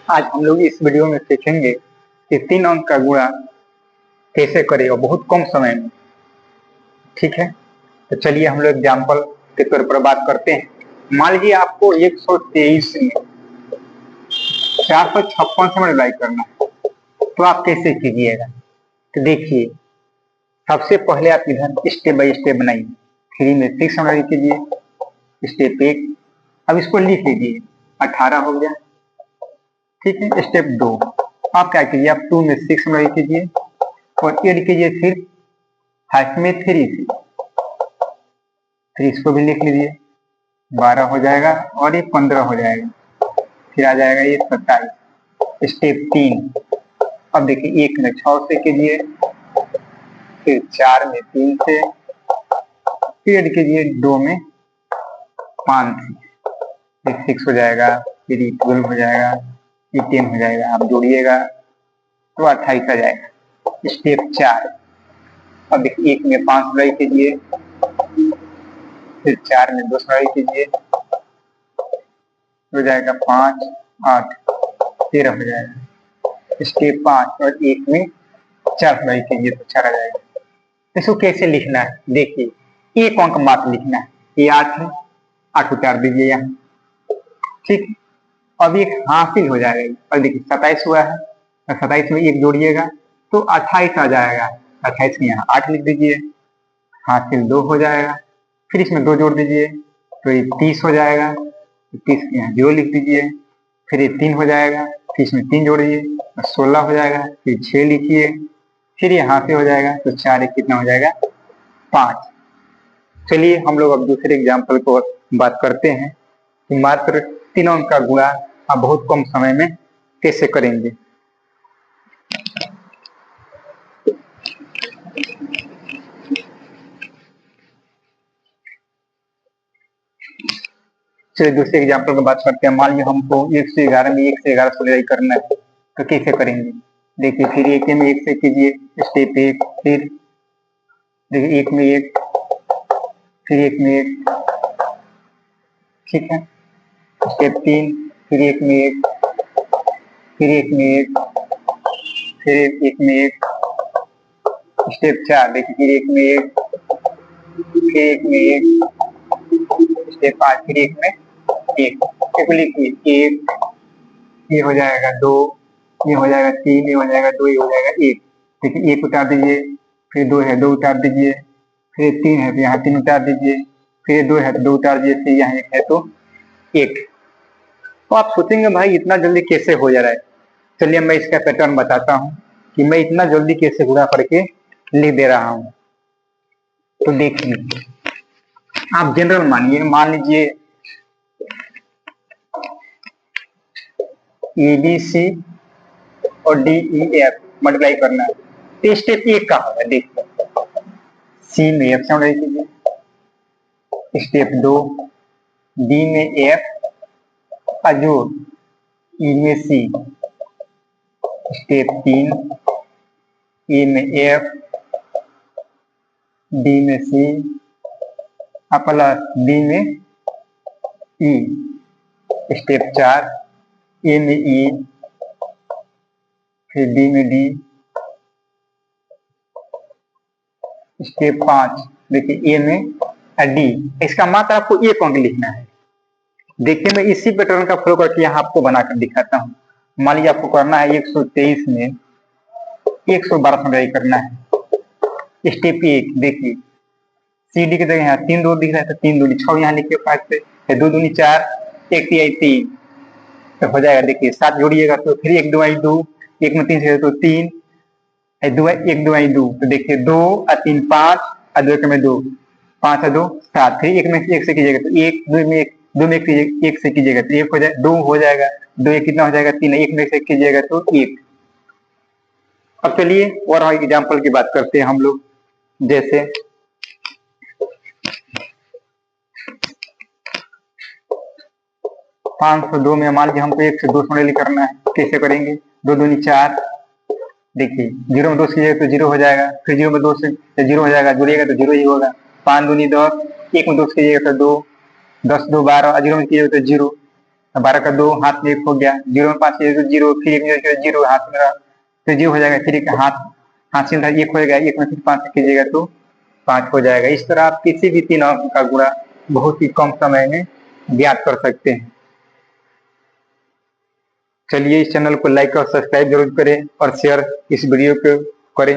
आज हम लोग इस वीडियो में सीखेंगे कि 3 अंक का गुणा कैसे करें और बहुत कम समय में। ठीक है, तो चलिए हम लोग एग्जाम्पल के तौर पर बात करते हैं। मान लीजिए आपको 123 में 456 से मल्टीप्लाई करना है, तो आप कैसे कीजिएगा? तो देखिए, सबसे पहले आप इधर स्टेप बाय स्टेप बनाइए। 3 में 6 मल्टीप्लाई कीजिए, स्टेप 1। अब इसको लिख लीजिए, 18 हो गया। ठीक है, स्टेप 2 आप क्या कीजिए, आप 2 में 6 मल्टीप्लाई कीजिए और ऐड कीजिए फिर हाफ में 3 से। फिर इसको भी लिख लीजिए, 12 हो जाएगा और ये 15 हो जाएगा, फिर आ जाएगा ये 27। स्टेप 3 अब देखिए, 1 में 6 से कीजिए, फिर 4 में 3 से, फिर ऐड कीजिए 2 में 5 से, फिर 6 हो जाएगा, फिर 12 हो जाएगा, ये 10 हो जाएगा। आप जोड़िएगा तो 28 आ जाएगा। स्टेप 4 अब देखिए, 1 में 5 मल्टीप्लाई कीजिए, फिर 4 में 2 मल्टीप्लाई कीजिए, हो जाएगा 5, 8, 13 हो जाएगा। स्टेप 5 और 1 में 4 मल्टीप्लाई कीजिए तो 4 आ जाएगा। इसको कैसे लिखना है? देखिए, एक अंक मात्र लिखना है। ये 8 है, 8 उतार दीजिए यहाँ। ठीक, अब ये हासिल हो जाएगा। और देखिए 27 हुआ है, 27 में 1 जोड़िएगा तो 28 आ जाएगा। 28 में यहाँ 8 लिख दीजिए, हासिल 2 हो जाएगा। फिर इसमें 2 जोड़ दीजिए तो ये 30 हो जाएगा। 30 में यहाँ 0 लिख दीजिए, फिर ये 3 हो जाएगा, फिर इसमें 3 जोड़िए तो 16 हो जाएगा। फिर 6 लिखिए, फिर ये यहाँ से हो जाएगा तो 4 कितना हो जाएगा, 5। चलिए हम लोग अब दूसरे एग्जाम्पल को बात करते हैं कि मात्र 3 अंक का गुणा आप बहुत कम समय में कैसे करेंगे। चलिए दूसरे एग्जाम्पल की बात करते हैं। मान लीजिए हमको 1 से 11 में 1 से 11 मल्टीप्लाई करना है, तो कैसे करेंगे? देखिए, फिर 1 में 1 से कीजिए, स्टेप 1। फिर देखिए 1 में 1, फिर 1 में 1। ठीक है, स्टेप 3 फिर 1 में 1, फिर 1 में 1, फिर 1 में 1। स्टेप 4 देखिए, फिर 1 में 1, फिर 1 में 1। स्टेप 5 फिर 1 में 1। देखो लिखिए, 1 ये हो जाएगा, 2 ये हो जाएगा, 3 ये हो जाएगा, 2 ये हो जाएगा, 1। देखिए 1 उतार दीजिए, फिर 2 है 2 उतार दीजिए, फिर 3 है तो यहाँ 3 उतार दीजिए, फिर 2 है तो 2 उतार दीजिए, फिर यहाँ 1 है तो 1। तो आप सोचेंगे भाई इतना जल्दी कैसे हो जा रहा है? चलिए मैं इसका पैटर्न बताता हूँ कि मैं इतना जल्दी कैसे गुणा करके लिख दे रहा हूँ। तो देखिए, आप जनरल मानिए, मान लीजिए ABC और DEF मल्टीप्लाई करना है, तो स्टेप 1 का होगा। देखिए, C में F से मल्टीप्लाई कीजिए, स्टेप 2 D में F का जोड़ E में C, स्टेप 3 A में F D में C प्लस D में E, स्टेप 4 A में E, फिर D में D, स्टेप 5 देखिए A में D। इसका मात्र आपको 1 अंक लिखना है। देखिए, मैं इसी पैटर्न का फॉलो करके यहाँ आपको बनाकर दिखाता हूँ। मान लीजिए आपको करना है 123 में 112 मल्टीप्लाई करना है। स्टेप 1 देखिए, CD की जगह यहाँ 3 2 दिख रहा है तो 3 दूनी 6 यहाँ लिखिए, 5 से 2 दूनी 4, 1 तिहाई 3 तो हो जाएगा। देखिए 7 जोड़िएगा तो फिर 1 2 2, 1 में 3 से तो 3, 2 1 2 2 तो देखिए 2 और 3 5 और 2 में 2, 5 और 2 7। फिर 1 में 1 से कीजिएगा तो 1, 2 में 1, 2 में 1 से कीजिएगा तो 1 हो जाए, 2 हो जाएगा, 2 1 कितना हो जाएगा, 3। 1 में से कीजिएगा तो 1। अब चलिए और एग्जाम्पल की बात करते हैं हम लोग। जैसे पाँच सौ 2 में मान लीजिए हमको 1 से 2 मल्टीप्लाई करना है, कैसे करेंगे? 2 दूनी 4, देखिए 0 में 2 से कीजिएगा तो 0 हो जाएगा, फिर 0 में 2 से 0 हो जाएगा, जोड़िएगा तो 0 ही होगा। 5 दूनी 10, 1 में 2 से कीजिएगा तो 2, 10 2 12 और 0 में कीजिएगा तो 0, 12 का 2 हाथ में 1 हो गया, 0 में 5 है तो 0, फिर 1 में 0 हाथ में रहा तो 0 हो जाएगा, फिर एक हाथ से 1 होएगा, 1 में फिर 5 कीजिएगा तो 5 हो जाएगा। इस तरह आप किसी भी 3 अंक का गुणा बहुत ही कम समय में ज्ञात कर सकते हैं। चलिए इस चैनल को लाइक और सब्सक्राइब जरूर करें और शेयर इस वीडियो को करें।